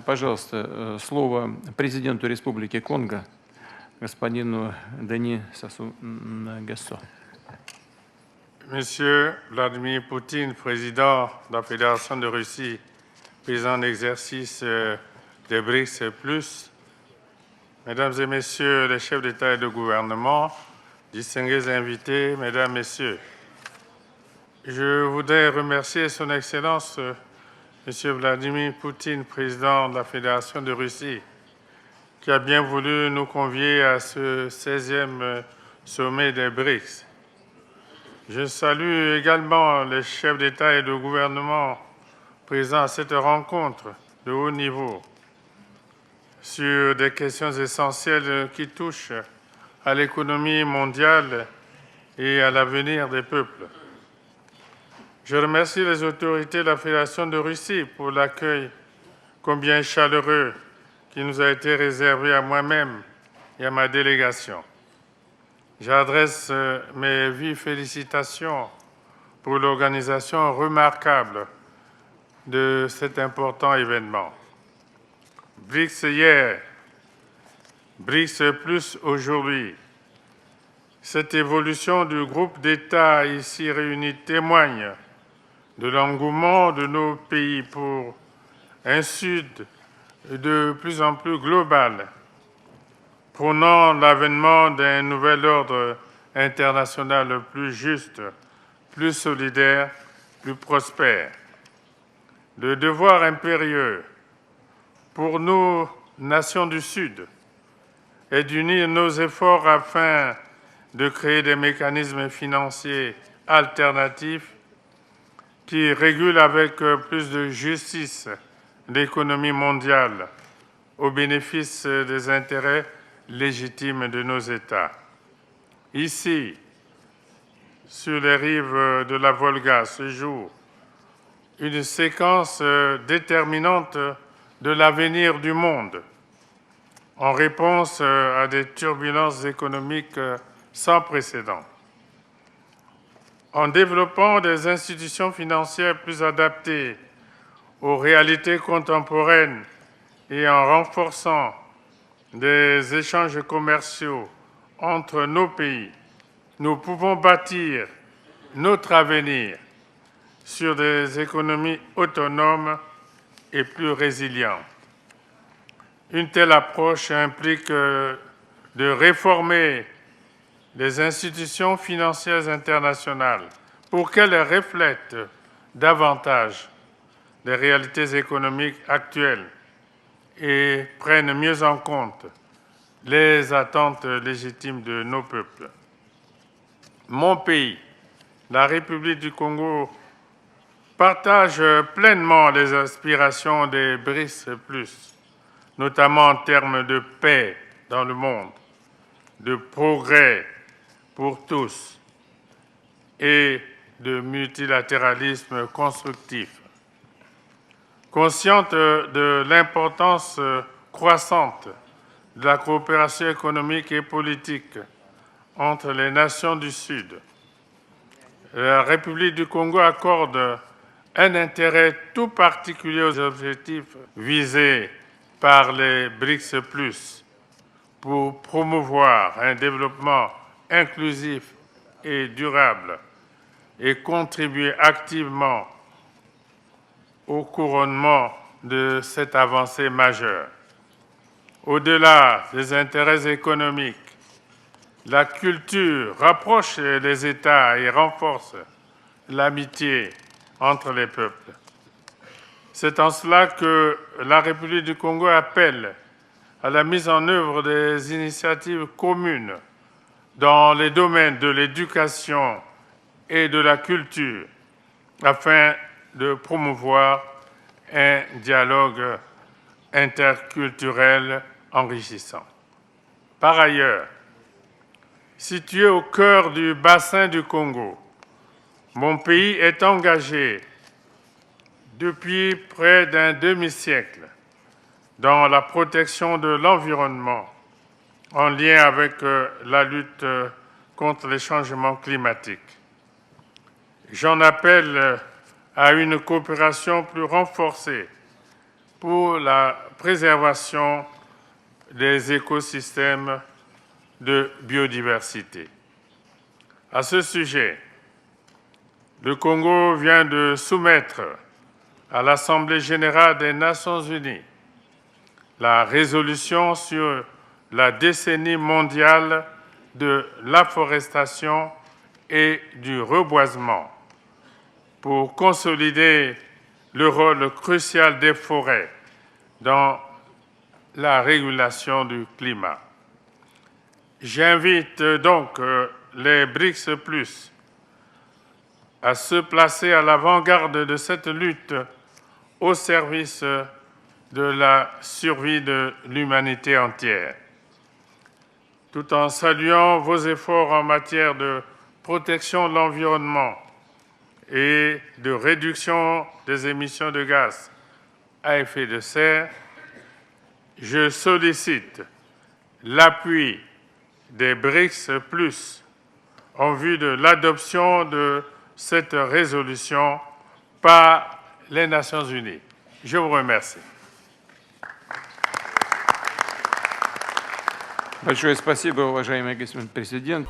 Пожалуйста, слово президенту Республики Конго, господину Дени Сассу Нгессо. Monsieur Vladimir Poutine, président de la Fédération de Russie, président d'exercice des BRICS+, Mesdames et Messieurs les chefs d'État et de gouvernement, distingués invités, Mesdames, Messieurs, je voudrais remercier Son Excellence Monsieur Vladimir Poutine, président de la Fédération de Russie, qui a bien voulu nous convier à ce 16e sommet des BRICS. Je salue également les chefs d'État et de gouvernement présents à cette rencontre de haut niveau sur des questions essentielles qui touchent à l'économie mondiale et à l'avenir des peuples. Je remercie les autorités de la Fédération de Russie pour l'accueil combien chaleureux qui nous a été réservé à moi-même et à ma délégation. J'adresse mes vives félicitations pour l'organisation remarquable de cet important événement. BRICS hier, BRICS plus aujourd'hui. Cette évolution du groupe d'États ici réunis témoigne de l'engouement de nos pays pour un Sud de plus en plus global, prônant l'avènement d'un nouvel ordre international plus juste, plus solidaire, plus prospère. Le devoir impérieux pour nos nations du Sud est d'unir nos efforts afin de créer des mécanismes financiers alternatifs qui régulent avec plus de justice l'économie mondiale au bénéfice des intérêts légitimes de nos États. Ici, sur les rives de la Volga, se joue une séquence déterminante de l'avenir du monde en réponse à des turbulences économiques sans précédent. En développant des institutions financières plus adaptées aux réalités contemporaines et en renforçant des échanges commerciaux entre nos pays, nous pouvons bâtir notre avenir sur des économies autonomes et plus résilientes. Une telle approche implique de réformer les institutions financières internationales pour qu'elles reflètent davantage les réalités économiques actuelles et prennent mieux en compte les attentes légitimes de nos peuples. Mon pays, la République du Congo, partage pleinement les aspirations des BRICS+, notamment en termes de paix dans le monde, de progrès pour tous et de multilatéralisme constructif. Consciente de l'importance croissante de la coopération économique et politique entre les nations du Sud, la République du Congo accorde un intérêt tout particulier aux objectifs visés par les BRICS+, pour promouvoir un développement inclusif et durable et contribuer activement au couronnement de cette avancée majeure. Au-delà des intérêts économiques, la culture rapproche les États et renforce l'amitié entre les peuples. C'est en cela que la République du Congo appelle à la mise en œuvre des initiatives communes dans les domaines de l'éducation et de la culture afin de promouvoir un dialogue interculturel enrichissant. Par ailleurs, situé au cœur du bassin du Congo, mon pays est engagé depuis près d'un demi-siècle dans la protection de l'environnement en lien avec la lutte contre les changements climatiques. J'en appelle à une coopération plus renforcée pour la préservation des écosystèmes de biodiversité. À ce sujet, le Congo vient de soumettre à l'Assemblée générale des Nations unies la résolution sur la décennie mondiale de l'afforestation et du reboisement pour consolider le rôle crucial des forêts dans la régulation du climat. J'invite donc les BRICS+, à se placer à l'avant-garde de cette lutte au service de la survie de l'humanité entière. Tout en saluant vos efforts en matière de protection de l'environnement et de réduction des émissions de gaz à effet de serre, je sollicite l'appui des BRICS+, en vue de l'adoption de cette résolution par les Nations unies. Je vous remercie. Большое спасибо, уважаемый господин президент.